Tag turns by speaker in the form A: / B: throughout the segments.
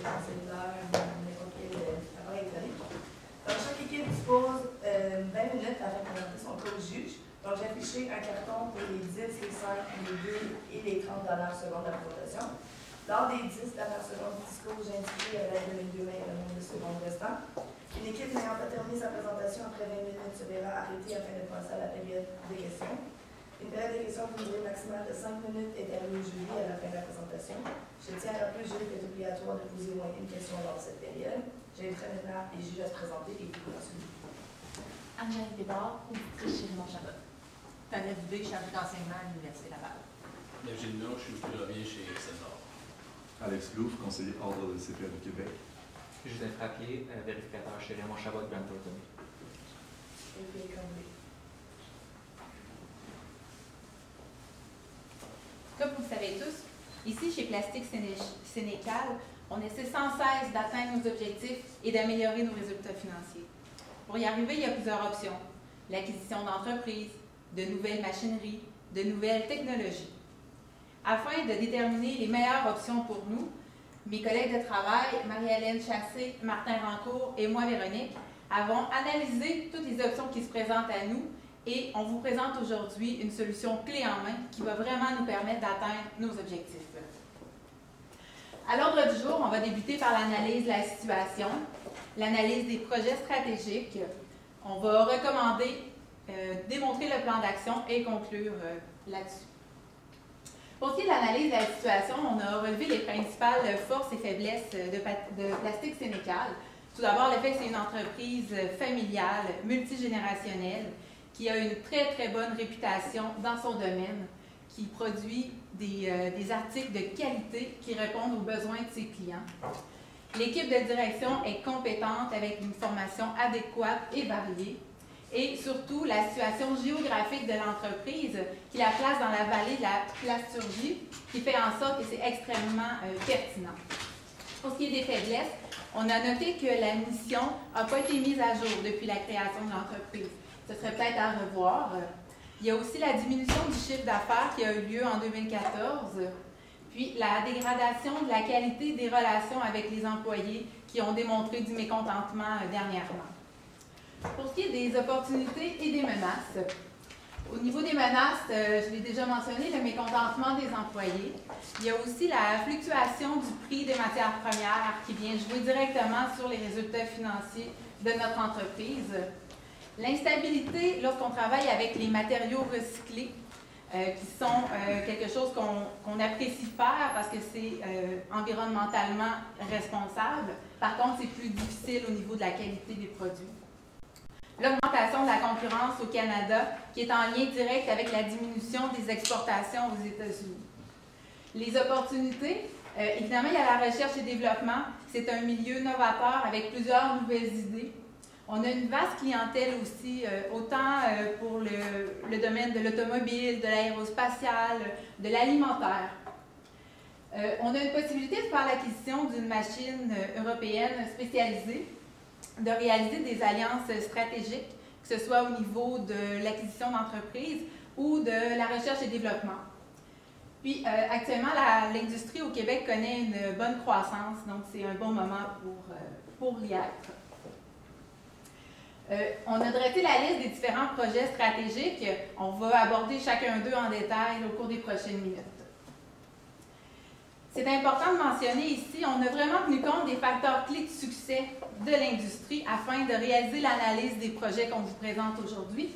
A: téléphone cellulaire, n'importe quel appareil électronique. Donc, chaque équipe dispose 20 minutes afin de présenter son cas au juge. Donc, j'ai affiché un carton pour les 10, les 5, les 2 et les 30 dernières secondes de la présentation. Lors des 10 dernières secondes du discours, j'ai indiqué à l'aide de mes deux mains le nombre de secondes restant. Une équipe n'ayant pas terminé sa présentation après 20 minutes se verra arrêtée afin de passer à la période des questions. Une période de questions d'une durée maximale de 5 minutes est allouée au jury à la fin de la présentation. Je tiens à rappeler au jury qu'il est obligatoire de poser au moins une question lors de cette période. J'inviterai maintenant les juges à se présenter et vous ensuite.
B: Anne-Marie Bédard, auditrice chez Raymond Chabot.
C: Tania Dubé, chargée d'enseignement à l'Université Laval.
D: Eugène Loche, je suis revient chez César.
E: Alex Louvre, conseiller ordre de CPA du Québec.
F: Justin Frappier, vérificateur chez Raymond Chabot de Grant Thornton.
B: Comme vous le savez tous, ici chez Plastique Sénécal, on essaie sans cesse d'atteindre nos objectifs et d'améliorer nos résultats financiers. Pour y arriver, il y a plusieurs options. L'acquisition d'entreprises, de nouvelles machineries, de nouvelles technologies. Afin de déterminer les meilleures options pour nous, mes collègues de travail, Marie-Hélène Chassé, Martin Rancourt et moi, Véronique, avons analysé toutes les options qui se présentent à nous et on vous présente aujourd'hui une solution clé en main qui va vraiment nous permettre d'atteindre nos objectifs. À l'ordre du jour, on va débuter par l'analyse de la situation, l'analyse des projets stratégiques. On va recommander, démontrer le plan d'action et conclure là-dessus. Pour ce qui est de l'analyse de la situation, on a relevé les principales forces et faiblesses de Plastique Sénécal. Tout d'abord, le fait que c'est une entreprise familiale, multigénérationnelle, qui a une très bonne réputation dans son domaine, qui produit des articles de qualité qui répondent aux besoins de ses clients. L'équipe de direction est compétente avec une formation adéquate et variée. Et surtout, la situation géographique de l'entreprise qui la place dans la vallée de la plasturgie, qui fait en sorte que c'est extrêmement pertinent. Pour ce qui est des faiblesses, on a noté que la mission n'a pas été mise à jour depuis la création de l'entreprise. Ce serait peut-être à revoir. Il y a aussi la diminution du chiffre d'affaires qui a eu lieu en 2014, puis la dégradation de la qualité des relations avec les employés qui ont démontré du mécontentement dernièrement. Pour ce qui est des opportunités et des menaces, au niveau des menaces, je l'ai déjà mentionné, le mécontentement des employés. Il y a aussi la fluctuation du prix des matières premières qui vient jouer directement sur les résultats financiers de notre entreprise. L'instabilité lorsqu'on travaille avec les matériaux recyclés, qui sont quelque chose qu'on apprécie faire parce que c'est environnementalement responsable. Par contre, c'est plus difficile au niveau de la qualité des produits. L'augmentation de la concurrence au Canada, qui est en lien direct avec la diminution des exportations aux États-Unis. Les opportunités, évidemment, il y a la recherche et développement. C'est un milieu novateur avec plusieurs nouvelles idées. On a une vaste clientèle aussi, autant pour le domaine de l'automobile, de l'aérospatial, de l'alimentaire. On a une possibilité de faire l'acquisition d'une machine européenne spécialisée, de réaliser des alliances stratégiques, que ce soit au niveau de l'acquisition d'entreprises ou de la recherche et développement. Puis, actuellement, l'industrie au Québec connaît une bonne croissance, donc c'est un bon moment pour y être. On a dressé la liste des différents projets stratégiques. On va aborder chacun d'eux en détail au cours des prochaines minutes. C'est important de mentionner ici, on a vraiment tenu compte des facteurs clés de succès de l'industrie afin de réaliser l'analyse des projets qu'on vous présente aujourd'hui,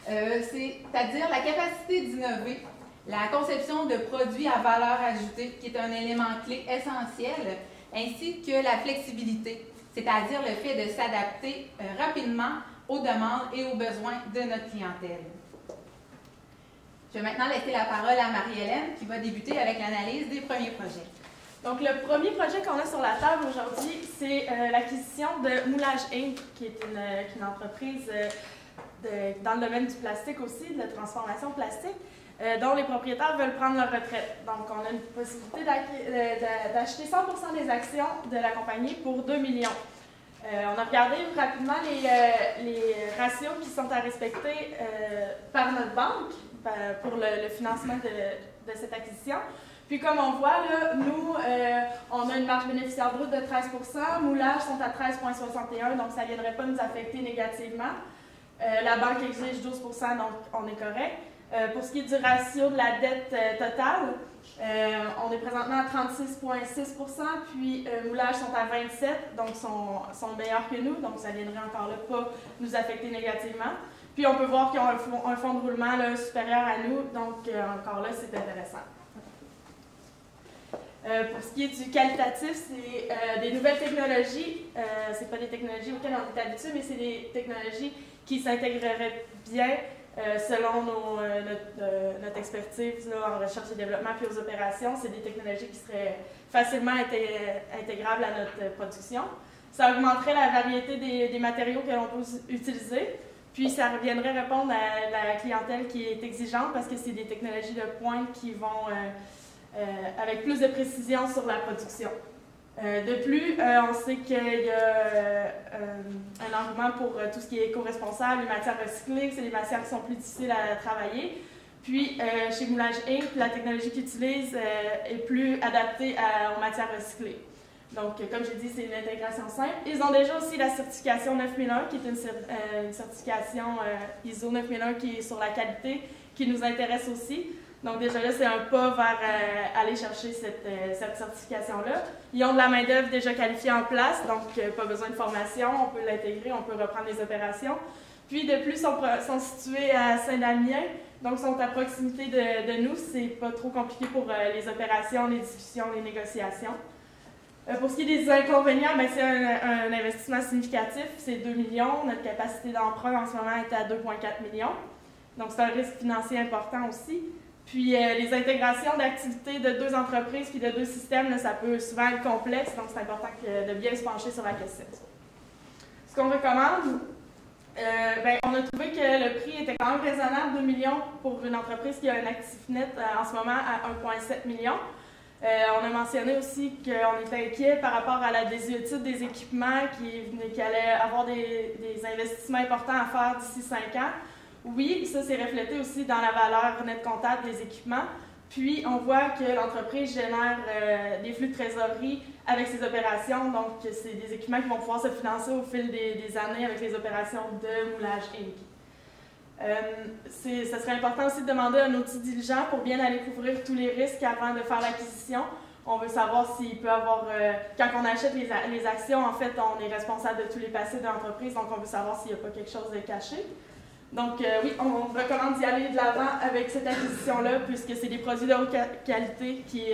B: c'est-à-dire la capacité d'innover, la conception de produits à valeur ajoutée, qui est un élément clé essentiel, ainsi que la flexibilité, c'est-à-dire le fait de s'adapter rapidement aux demandes et aux besoins de notre clientèle. Je vais maintenant laisser la parole à Marie-Hélène qui va débuter avec l'analyse des premiers projets.
G: Donc, le premier projet qu'on a sur la table aujourd'hui, c'est l'acquisition de Moulage Inc., qui est une entreprise dans le domaine du plastique aussi, de la transformation plastique, dont les propriétaires veulent prendre leur retraite. Donc, on a une possibilité d'acheter 100% des actions de la compagnie pour 2 millions. On a regardé rapidement les ratios qui sont à respecter par notre banque pour le financement de cette acquisition. Puis comme on voit, là, nous, on a une marge bénéficiaire brute de 13 %, moulage sont à 13,61 donc ça ne viendrait pas nous affecter négativement. La banque exige 12 donc on est correct. Pour ce qui est du ratio de la dette totale, on est présentement à 36,6 %, puis moulage sont à 27 donc sont meilleurs que nous, donc ça ne viendrait encore là pas nous affecter négativement. Puis on peut voir qu'ils ont un fonds de roulement là, supérieur à nous, donc encore là, c'est intéressant. Pour ce qui est du qualitatif, c'est des nouvelles technologies. Ce n'est pas des technologies auxquelles on est habitué, mais c'est des technologies qui s'intégreraient bien selon notre expertise là, en recherche et développement puis aux opérations. C'est des technologies qui seraient facilement intégrables à notre production. Ça augmenterait la variété des matériaux que l'on peut utiliser. Puis ça reviendrait répondre à la clientèle qui est exigeante parce que c'est des technologies de pointe qui vont avec plus de précision sur la production. De plus, on sait qu'il y a un engouement pour tout ce qui est éco-responsable, les matières recyclées, c'est des matières qui sont plus difficiles à travailler. Puis, chez Moulage Inc., la technologie qu'ils utilisent est plus adaptée aux matières recyclées. Donc, comme j'ai dit, c'est une intégration simple. Ils ont déjà aussi la certification 9001, qui est une certification ISO 9001 qui est sur la qualité, qui nous intéresse aussi. Donc, déjà là, c'est un pas vers aller chercher cette certification-là. Ils ont de la main-d'œuvre déjà qualifiée en place, donc pas besoin de formation, on peut l'intégrer, on peut reprendre les opérations. Puis, de plus, ils sont situés à Saint-Damien, donc sont à proximité de nous. C'est pas trop compliqué pour les opérations, les discussions, les négociations. Pour ce qui est des inconvénients, c'est un investissement significatif, c'est 2 millions. Notre capacité d'emprunt en ce moment est à 2,4 millions. Donc, c'est un risque financier important aussi. Puis, les intégrations d'activités de 2 entreprises puis de 2 systèmes, là, ça peut souvent être complexe, donc c'est important de bien se pencher sur la question. Ce qu'on recommande, on a trouvé que le prix était quand même raisonnable, 2 millions pour une entreprise qui a un actif net en ce moment à 1,7 million. On a mentionné aussi qu'on était inquiet par rapport à la désuétude des équipements, qu'il allait avoir des investissements importants à faire d'ici 5 ans. Oui, ça s'est reflété aussi dans la valeur nette comptable des équipements. Puis, on voit que l'entreprise génère des flux de trésorerie avec ses opérations. Donc, c'est des équipements qui vont pouvoir se financer au fil des années avec les opérations de Moulage Inc. Ce serait important aussi de demander un outil diligent pour bien aller couvrir tous les risques avant de faire l'acquisition. On veut savoir s'il peut avoir... quand on achète les actions, en fait, on est responsable de tous les passifs de l'entreprise, donc on veut savoir s'il n'y a pas quelque chose de caché. Donc, oui, on recommande d'y aller de l'avant avec cette acquisition-là, puisque c'est des produits de haute qualité qui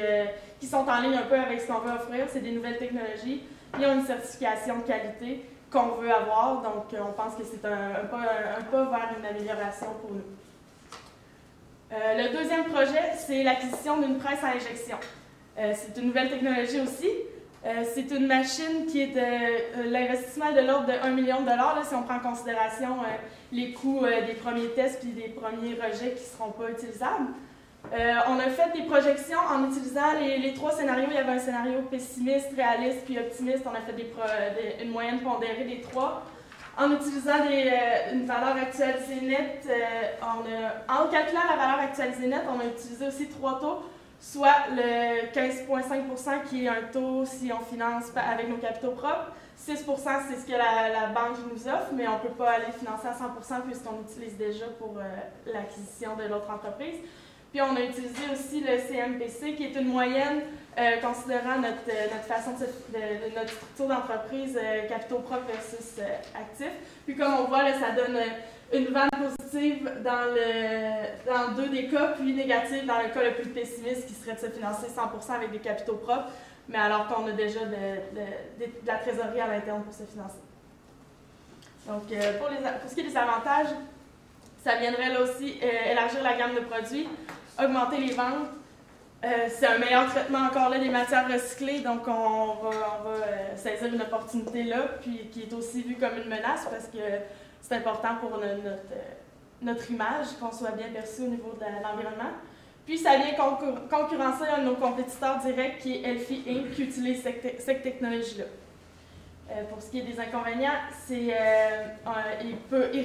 G: sont en ligne un peu avec ce qu'on veut offrir. C'est des nouvelles technologies. Ils ont une certification de qualité qu'on veut avoir, donc on pense que c'est un pas vers une amélioration pour nous. Le deuxième projet, c'est l'acquisition d'une presse à injection. C'est une nouvelle technologie aussi. C'est une machine qui est de l'investissement de l'ordre de 1 million de dollars, là, si on prend en considération les coûts des premiers tests puis des premiers rejets qui ne seront pas utilisables. On a fait des projections en utilisant les 3 scénarios. Il y avait un scénario pessimiste, réaliste puis optimiste. On a fait une moyenne pondérée des 3. En utilisant une valeur actualisée nette, en calculant la valeur actualisée nette, on a utilisé aussi 3 taux, soit le 15,5 qui est un taux si on finance avec nos capitaux propres. 6 c'est ce que la banque nous offre, mais on ne peut pas aller financer à 100 puisqu'on utilise déjà pour l'acquisition de l'autre entreprise. Puis on a utilisé aussi le CMPC, qui est une moyenne considérant notre façon notre structure d'entreprise, capitaux propres versus actifs. Puis comme on voit, là, ça donne une vanne positive dans 2 des cas, puis négative dans le cas le plus pessimiste, qui serait de se financer 100 avec des capitaux propres, mais alors qu'on a déjà de la trésorerie à l'interne pour se financer. Donc, pour ce qui est des avantages, ça viendrait là aussi élargir la gamme de produits, augmenter les ventes. C'est un meilleur traitement encore là des matières recyclées, donc on va saisir une opportunité là, puis qui est aussi vue comme une menace parce que c'est important pour notre image, qu'on soit bien perçu au niveau de l'environnement. Puis ça vient concurrencer un de nos compétiteurs directs qui est Elfi Inc. qui utilise cette technologie-là. Pour ce qui est des inconvénients, il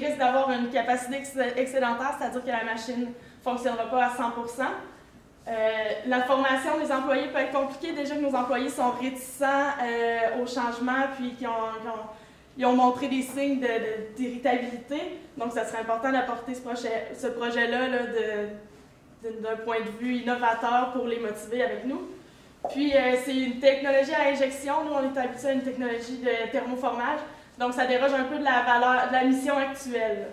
G: risque d'avoir une capacité excédentaire, c'est-à-dire que la machine ne fonctionnera pas à 100%. La formation des employés peut être compliquée. Déjà que nos employés sont réticents au changement, puis ils ont montré des signes d'irritabilité. Donc, ça serait important d'apporter ce projet-là là, d'un point de vue innovateur pour les motiver avec nous. Puis, c'est une technologie à injection. Nous, on est habitué à une technologie de thermoformage. Donc, ça déroge un peu de la mission actuelle.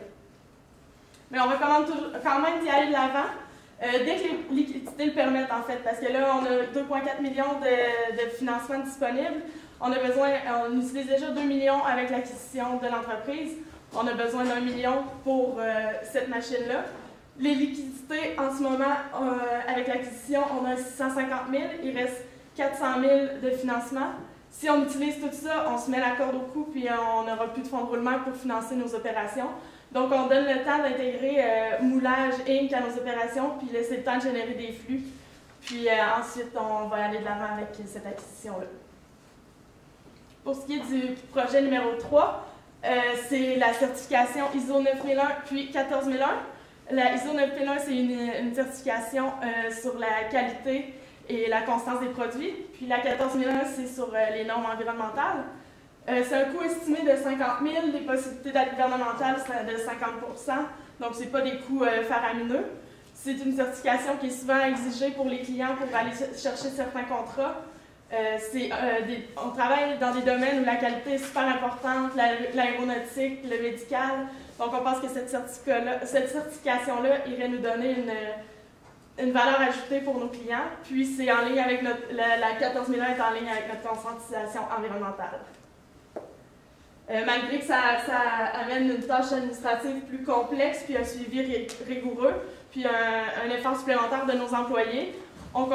G: Mais on recommande quand même d'y aller de l'avant, dès que les liquidités le permettent, en fait. Parce que là, on a 2,4 millions de financements disponibles. On utilise déjà 2 millions avec l'acquisition de l'entreprise. On a besoin d'1 million pour cette machine-là. Les liquidités, en ce moment, avec l'acquisition, on a 650 000. Il reste 400 000 de financement. Si on utilise tout ça, on se met la corde au cou, puis on n'aura plus de fonds de roulement pour financer nos opérations. Donc, on donne le temps d'intégrer Moulage Inc. à nos opérations, puis laisser le temps de générer des flux. Puis ensuite, on va aller de l'avant avec cette acquisition-là. Pour ce qui est du projet numéro 3, c'est la certification ISO 9001 puis 14001. La ISO 9001, c'est une certification sur la qualité et la constance des produits. Puis la 14001, c'est sur les normes environnementales. C'est un coût estimé de 50 000, les possibilités d'aide gouvernementale, c'est de 50 %, donc ce n'est pas des coûts faramineux. C'est une certification qui est souvent exigée pour les clients pour aller chercher certains contrats. On travaille dans des domaines où la qualité est super importante, l'aéronautique, le médical. Donc, on pense que cette certification-là irait nous donner une valeur ajoutée pour nos clients. Puis, c'est en ligne avec la 14001 est en ligne avec notre conscientisation environnementale. Malgré que ça amène une tâche administrative plus complexe, puis un suivi rigoureux, puis un effort supplémentaire de nos employés, on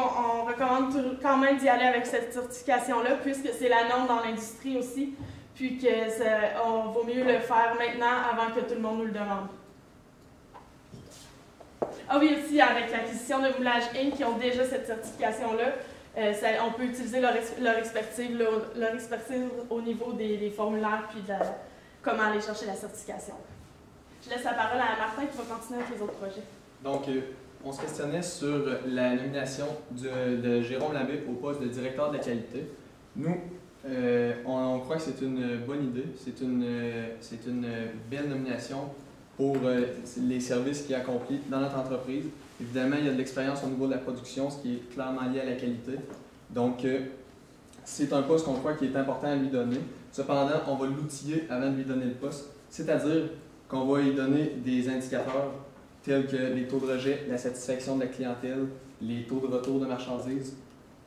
G: recommande quand même d'y aller avec cette certification-là, puisque c'est la norme dans l'industrie aussi, puis qu'on vaut mieux le faire maintenant avant que tout le monde nous le demande. Ah oui, aussi avec l'acquisition de Moulage Inc. qui ont déjà cette certification-là, on peut utiliser leur expertise au niveau des formulaires puis de comment aller chercher la certification. Je laisse la parole à Martin qui va continuer avec les autres projets.
H: Donc, on se questionnait sur la nomination de Jérôme Labbé au poste de directeur de la qualité. Nous, on croit que c'est une bonne idée, c'est une belle nomination pour les services qu'il accomplit dans notre entreprise. Évidemment, il y a de l'expérience au niveau de la production, ce qui est clairement lié à la qualité. Donc, c'est un poste qu'on croit qu'il est important à lui donner. Cependant, on va l'outiller avant de lui donner le poste, c'est-à-dire qu'on va lui donner des indicateurs tels que les taux de rejet, la satisfaction de la clientèle, les taux de retour de marchandises,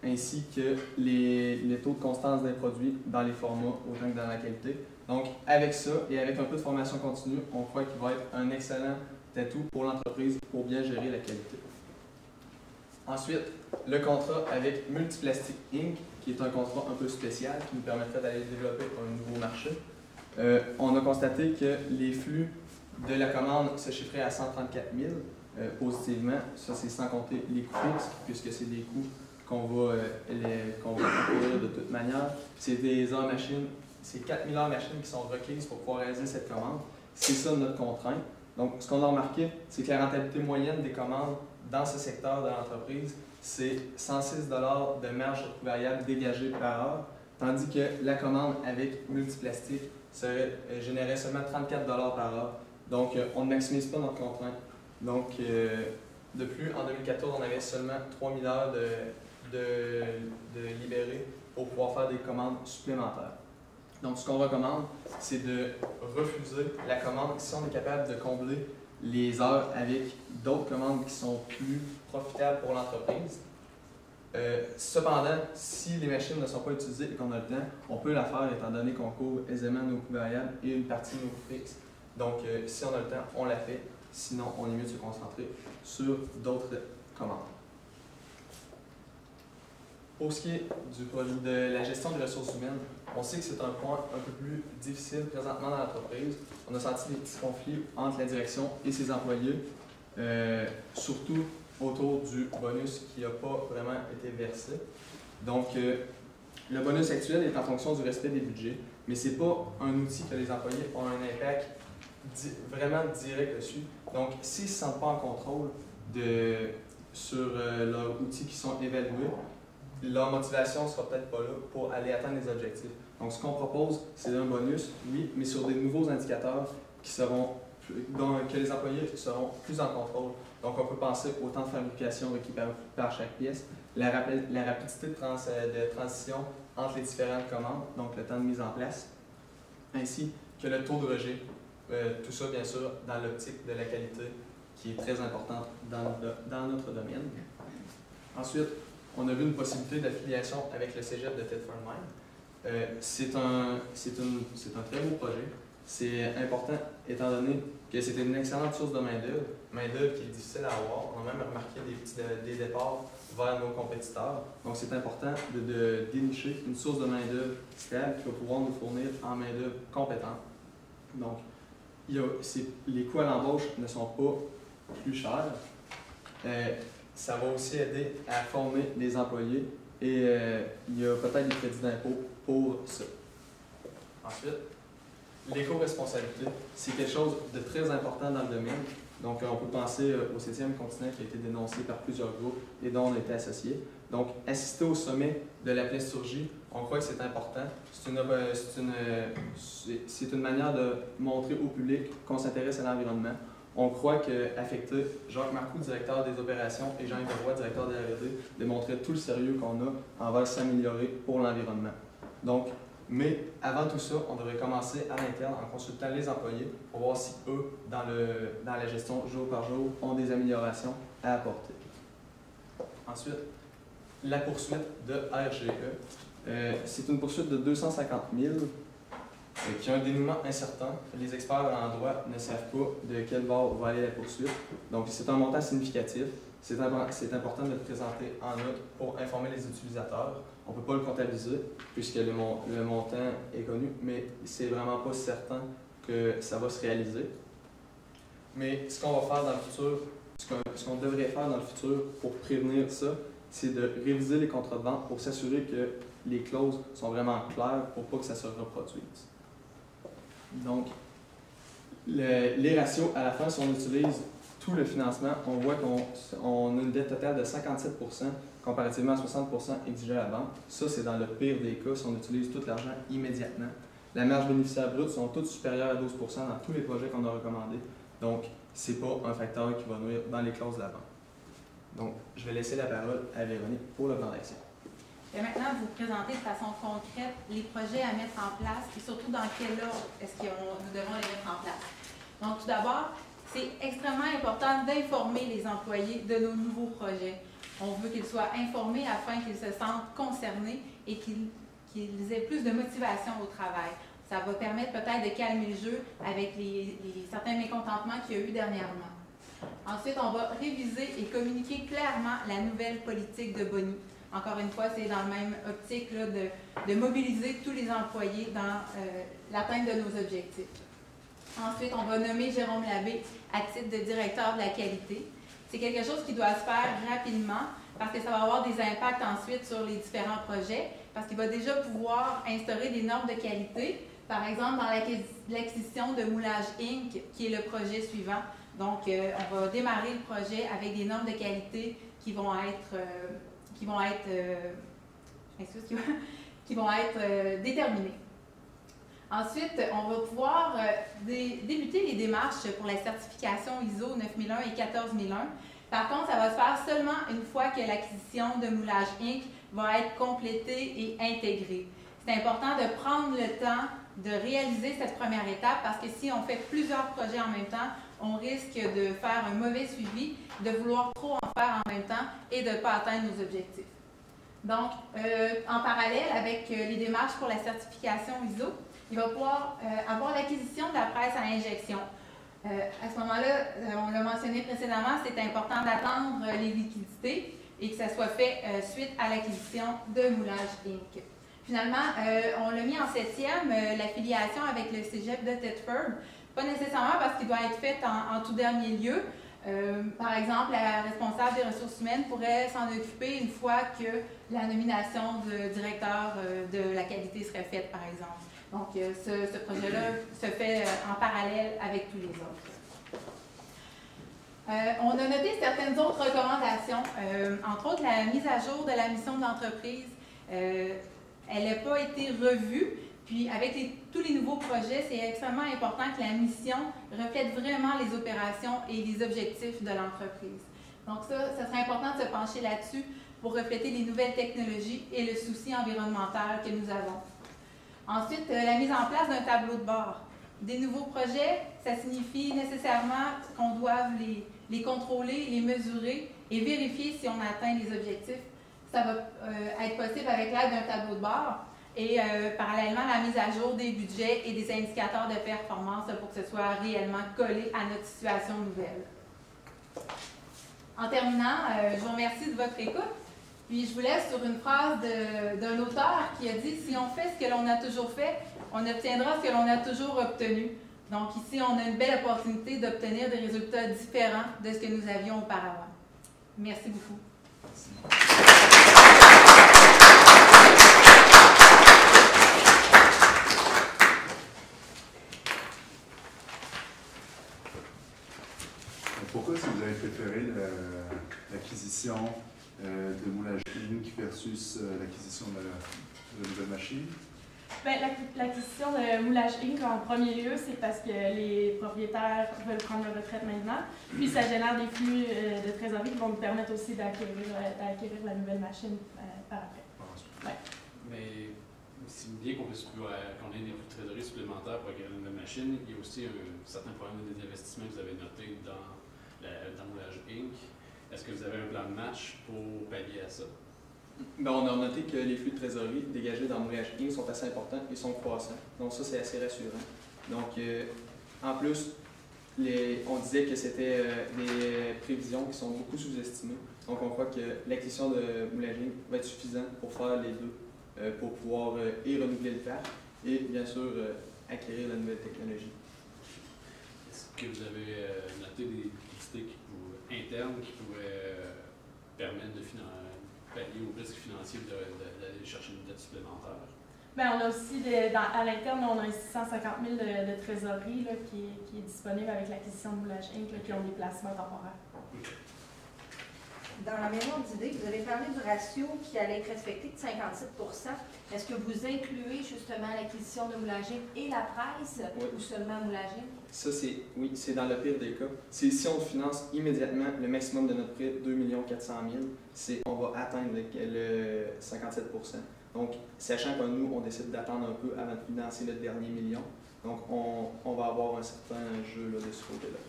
H: ainsi que les taux de constance des produits dans les formats autant que dans la qualité. Donc, avec ça et avec un peu de formation continue, on croit qu'il va être un excellent atout pour l'entreprise pour bien gérer la qualité. Ensuite, le contrat avec Multiplastic Inc., qui est un contrat un peu spécial qui nous permettrait d'aller développer un nouveau marché. On a constaté que les flux de la commande se chiffraient à 134 000 positivement. Ça, c'est sans compter les coûts fixes, puisque c'est des coûts qu'on va concourir de toute manière. C'est des heures machines, c'est 4 000 heures machines qui sont requises pour pouvoir réaliser cette commande. C'est ça notre contrainte. Donc, ce qu'on a remarqué, c'est que la rentabilité moyenne des commandes dans ce secteur de l'entreprise, c'est 106 $ de marge variable dégagée par heure, tandis que la commande avec Multiplastic générait seulement 34 $ par heure. Donc, on ne maximise pas notre contrainte. Donc, de plus, en 2014, on avait seulement 3 000 heures de libérées pour pouvoir faire des commandes supplémentaires. Donc, ce qu'on recommande, c'est de refuser la commande si on est capable de combler les heures avec d'autres commandes qui sont plus profitables pour l'entreprise. Cependant, si les machines ne sont pas utilisées et qu'on a le temps, on peut la faire étant donné qu'on couvre aisément nos coûts variables et une partie de nos coûts fixes. Donc, si on a le temps, on la fait. Sinon, on est mieux de se concentrer sur d'autres commandes. Pour ce qui est de la gestion des ressources humaines, on sait que c'est un point un peu plus difficile présentement dans l'entreprise. On a senti des petits conflits entre la direction et ses employés, surtout autour du bonus qui n'a pas vraiment été versé. Donc, le bonus actuel est en fonction du respect des budgets, mais ce n'est pas un outil que les employés ont un impact vraiment direct dessus. Donc, s'ils ne se sentent pas en contrôle de sur leurs outils qui sont évalués, leur motivation ne sera peut-être pas là pour aller atteindre les objectifs. Donc, ce qu'on propose, c'est un bonus, oui, mais sur des nouveaux indicateurs que les employés seront plus en contrôle. Donc, on peut penser au temps de fabrication requis par chaque pièce, la rapidité de transition entre les différentes commandes, donc le temps de mise en place, ainsi que le taux de rejet. Tout ça, bien sûr, dans l'optique de la qualité, qui est très importante dans notre domaine. Ensuite, on a vu une possibilité d'affiliation avec le cégep de Thetford Mines. C'est un très beau projet. C'est important étant donné que c'était une excellente source de main-d'œuvre qui est difficile à avoir. On a même remarqué des départs vers nos compétiteurs. Donc, c'est important de dénicher une source de main-d'œuvre stable qui va pouvoir nous fournir en main-d'œuvre compétente. Donc, les coûts à l'embauche ne sont pas plus chers. Ça va aussi aider à former des employés et il y a peut-être des crédits d'impôt pour ça. Ensuite, l'éco-responsabilité, c'est quelque chose de très important dans le domaine. Donc, on peut penser au 7e continent qui a été dénoncé par plusieurs groupes et dont on a été associé. Donc, assister au sommet de la plasturgie, on croit que c'est important. C'est une manière de montrer au public qu'on s'intéresse à l'environnement. On croit qu'affecter Jacques Marcoux, directeur des opérations, et Jean-Yves Roy, directeur de la R&D, démontrer tout le sérieux qu'on a envers s'améliorer pour l'environnement. Donc, mais avant tout ça, on devrait commencer à l'interne en consultant les employés pour voir si eux, dans la gestion jour par jour, ont des améliorations à apporter. Ensuite, la poursuite de RGE. C'est une poursuite de 250 000 qui a un dénouement incertain. Les experts en droit ne savent pas de quel bord va aller la poursuite. Donc, c'est un montant significatif. C'est important de le présenter en note pour informer les utilisateurs. On ne peut pas le comptabiliser puisque le montant est connu, mais c'est vraiment pas certain que ça va se réaliser. Mais ce qu'on va faire dans le futur, ce qu'on devrait faire dans le futur pour prévenir ça, c'est de réviser les contrats de vente pour s'assurer que les clauses sont vraiment claires pour pas que ça se reproduise. Donc, les ratios, à la fin, si on utilise tout le financement, on voit qu'on a une dette totale de 57 % comparativement à 60 % exigé à la banque. Ça, c'est dans le pire des cas si on utilise tout l'argent immédiatement. La marge bénéficiaire brute sont toutes supérieures à 12 % dans tous les projets qu'on a recommandés. Donc, ce n'est pas un facteur qui va nuire dans les clauses de la banque. Donc, je vais laisser la parole à Véronique pour le plan d'action.
B: Je vais maintenant vous présenter de façon concrète les projets à mettre en place et surtout dans quel ordre est-ce que nous devons les mettre en place. Donc, tout d'abord, c'est extrêmement important d'informer les employés de nos nouveaux projets. On veut qu'ils soient informés afin qu'ils se sentent concernés et qu'ils aient plus de motivation au travail. Ça va permettre peut-être de calmer le jeu avec certains mécontentements qu'il y a eu dernièrement. Ensuite, on va réviser et communiquer clairement la nouvelle politique de boni. Encore une fois, c'est dans la même optique là, de mobiliser tous les employés dans l'atteinte de nos objectifs. Ensuite, on va nommer Jérôme Labbé à titre de directeur de la qualité. C'est quelque chose qui doit se faire rapidement parce que ça va avoir des impacts ensuite sur les différents projets, parce qu'il va déjà pouvoir instaurer des normes de qualité, par exemple dans l'acquisition de Moulage Inc., qui est le projet suivant. Donc, on va démarrer le projet avec des normes de qualité qui vont être déterminées. Ensuite, on va pouvoir débuter les démarches pour la certification ISO 9001 et 14001. Par contre, ça va se faire seulement une fois que l'acquisition de Moulage Inc. va être complétée et intégrée. C'est important de prendre le temps de réaliser cette première étape parce que si on fait plusieurs projets en même temps, on risque de faire un mauvais suivi, de vouloir trop en faire en même temps et de ne pas atteindre nos objectifs. Donc, en parallèle avec les démarches pour la certification ISO, il va pouvoir avoir l'acquisition de la presse à injection. À ce moment-là, on l'a mentionné précédemment, c'est important d'attendre les liquidités et que ça soit fait suite à l'acquisition de Moulage Inc. Finalement, on l'a mis en 7e, l'affiliation avec le cégep de Thetford. Pas nécessairement parce qu'il doit être fait en tout dernier lieu. Par exemple, la responsable des ressources humaines pourrait s'en occuper une fois que la nomination de directeur de la qualité serait faite, par exemple. Donc, ce projet-là se fait en parallèle avec tous les autres. On a noté certaines autres recommandations, entre autres la mise à jour de la mission de l'entreprise. Elle n'a pas été revue, puis avec tous les nouveaux projets, c'est extrêmement important que la mission reflète vraiment les opérations et les objectifs de l'entreprise. Donc ça serait important de se pencher là-dessus pour refléter les nouvelles technologies et le souci environnemental que nous avons. Ensuite, la mise en place d'un tableau de bord. Des nouveaux projets, ça signifie nécessairement qu'on doit les contrôler, les mesurer et vérifier si on atteint les objectifs. Ça va être possible avec l'aide d'un tableau de bord et parallèlement la mise à jour des budgets et des indicateurs de performance pour que ce soit réellement collé à notre situation nouvelle. En terminant, je vous remercie de votre écoute. Puis je vous laisse sur une phrase d'un auteur qui a dit « Si on fait ce que l'on a toujours fait, on obtiendra ce que l'on a toujours obtenu. » Donc ici, on a une belle opportunité d'obtenir des résultats différents de ce que nous avions auparavant. Merci beaucoup.
E: Pourquoi est-ce que vous avez préféré l'acquisition de Moulage Inc. versus l'acquisition de la nouvelle machine?
G: Bien, l'acquisition de Moulage Inc. en premier lieu, c'est parce que les propriétaires veulent prendre leur retraite maintenant. Puis ça génère des flux de trésorerie qui vont nous permettre aussi d'acquérir la nouvelle machine par après. Ouais.
D: Mais c'est bien qu'on ait des flux de trésorerie supplémentaires pour acquérir une nouvelle machine. Il y a aussi un certain problème des investissements que vous avez noté dans Moulage Inc. Est-ce que vous avez un plan de match pour pallier à ça?
H: Ben, on a noté que les flux de trésorerie dégagés dans Moulage Inc. sont assez importants et sont croissants. Donc ça, c'est assez rassurant. Donc, en plus, on disait que c'était des prévisions qui sont beaucoup sous-estimées. Donc, on croit que l'acquisition de Moulage Inc. va être suffisante pour faire les deux, pour pouvoir et renouveler le parc et, bien sûr, acquérir la nouvelle technologie.
D: Est-ce que vous avez noté des idées internes qui pourraient permettre de pallier au risque financier d'aller chercher une dette supplémentaire?
G: Bien, on a aussi, à l'interne, on a un 650 000 de trésorerie là, qui est disponible avec l'acquisition de Moulage Inc., là, qui ont des placements temporaires.
C: Dans la mémoire d'idée, vous avez parlé du ratio qui allait être respecté de 57 %. Est-ce que vous incluez justement l'acquisition de Moulage Inc. et la presse ou seulement Moulage Inc.?
H: Ça, c'est dans le pire des cas. Si on finance immédiatement le maximum de notre prêt, 2 400 000, on va atteindre le 57 %. Donc, sachant que nous, on décide d'attendre un peu avant de financer le dernier million, donc on va avoir un certain jeu là, de ce côté-là.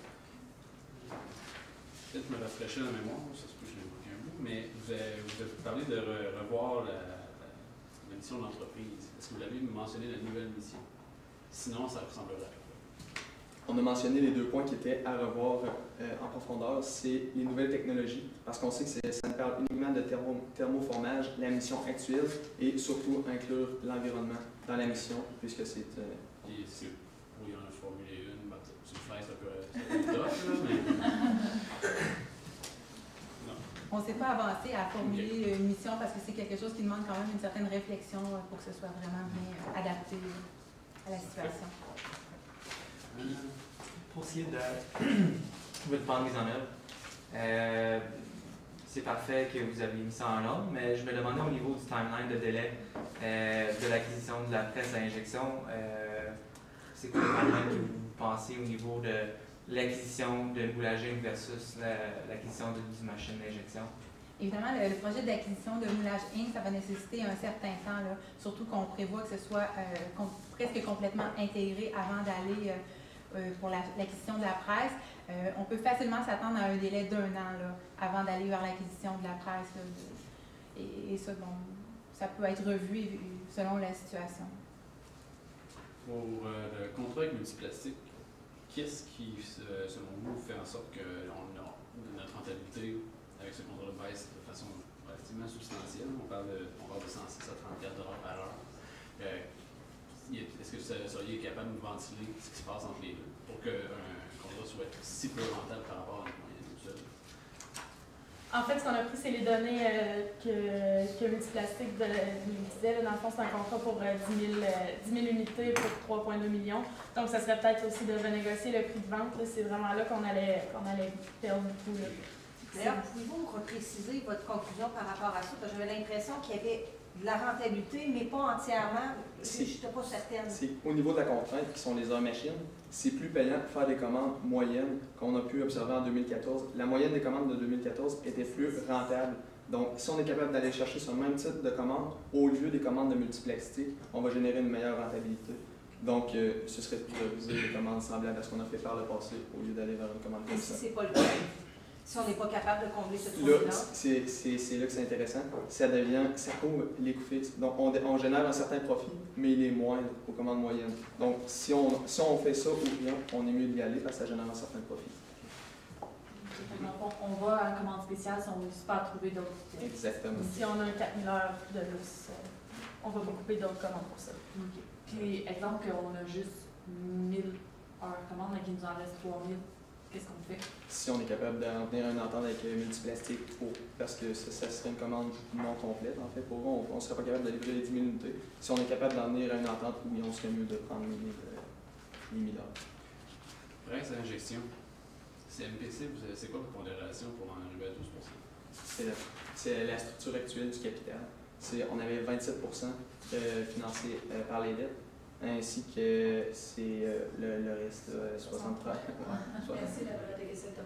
D: Peut-être me rafraîchir la mémoire, ça se peut que je n'ai manqué un bout, mais vous avez parlé de revoir la mission de l'entreprise. Est-ce que vous l'avez mentionné, la nouvelle mission? Sinon, ça ressemblerait à quoi?
H: On a mentionné les 2 points qui étaient à revoir en profondeur, c'est les nouvelles technologies, parce qu'on sait que ça nous parle uniquement de thermoformage, la mission actuelle, et surtout inclure l'environnement dans la mission, puisque c'est...
D: Et si il y en a formulé une, tu le fais, ça peut être top, mais...
B: On ne s'est pas avancé à formuler une mission parce que c'est quelque chose qui demande quand même une certaine réflexion pour que ce soit vraiment bien adapté à la situation.
F: Pour ce qui est de votre plan de mise en œuvre, c'est parfait que vous avez mis ça en ordre, mais je me demandais au niveau du timeline de délai de l'acquisition de la presse à injection, c'est quoi le timeline que vous pensez au niveau de l'acquisition de Moulage Inc. versus l'acquisition d'une machine d'injection?
B: Évidemment, le projet d'acquisition de Moulage Inc., ça va nécessiter un certain temps, là, surtout qu'on prévoit que ce soit presque complètement intégré avant d'aller pour l'acquisition de la presse. On peut facilement s'attendre à un délai d'1 an là, avant d'aller vers l'acquisition de la presse. Là, et ça, bon, ça peut être revu selon la situation.
D: Pour le contrat avec Multiplastique, qu'est-ce qui, selon vous, fait en sorte que notre rentabilité avec ce contrat baisse de façon relativement substantielle? On parle de 106 à 34 $ par heure. Est-ce que vous seriez capable de nous ventiler ce qui se passe entre les deux pour qu'un contrat soit si peu rentable par rapport à notre moyenne seul?
G: En fait, ce qu'on a pris, c'est les données que Multiplastique nous disait. Dans le fond, c'est un contrat pour 10 000 unités pour 3,2 millions. Donc, ça serait peut-être aussi de renégocier le prix de vente. C'est vraiment là qu'on allait perdre beaucoup.
C: D'ailleurs, pouvez-vous repréciser votre conclusion par rapport à ça? Parce que j'avais l'impression qu'il y avait de la rentabilité, mais pas entièrement. Je n'étais pas certaine.
H: Au niveau de la contrainte, qui sont les heures machines, c'est plus payant de faire des commandes moyennes qu'on a pu observer en 2014. La moyenne des commandes de 2014 était plus rentable. Donc, si on est capable d'aller chercher sur le même type de commande, au lieu des commandes de multiplastique, on va générer une meilleure rentabilité. Donc, ce serait de prioriser des commandes semblables à ce qu'on a fait par le passé, au lieu d'aller vers une commande comme
C: Et si
H: ça.
C: ce n'est pas le cas? Si on n'est pas capable de combler ce
H: Là,
C: trou-là?
H: c'est là que c'est intéressant. Ça couvre les coûts fixes. Donc, on génère un certain profit, mais il est moindre aux commandes moyennes. Donc, si on fait ça ou rien, on est mieux d'y aller parce que ça génère un certain profit.
I: On va à la commande spéciale si on ne réussit pas à trouver d'autres.
H: Exactement.
G: Si on a 4000 heures de lousse, on va couper d'autres commandes pour ça.
I: OK. Puis, exemple qu'on a juste 1000 heures commande, mais qu'il nous en reste 3000, qu'est-ce qu'on fait?
H: Si on est capable d'en venir à une entente avec Multiplastique, parce que ça serait une commande non complète, en fait, pour eux, on ne serait pas capable de livrer les 10 000 unités. Si on est capable d'en venir à une entente, oui, on serait mieux de prendre les 1000 heures.
D: Presse à injection. CMPC, c'est quoi votre pondération pour en arriver à 12
H: C'est la structure actuelle du capital. On avait 27 financé par les dettes, ainsi que c'est le reste, 63.
A: Merci d'avoir été cette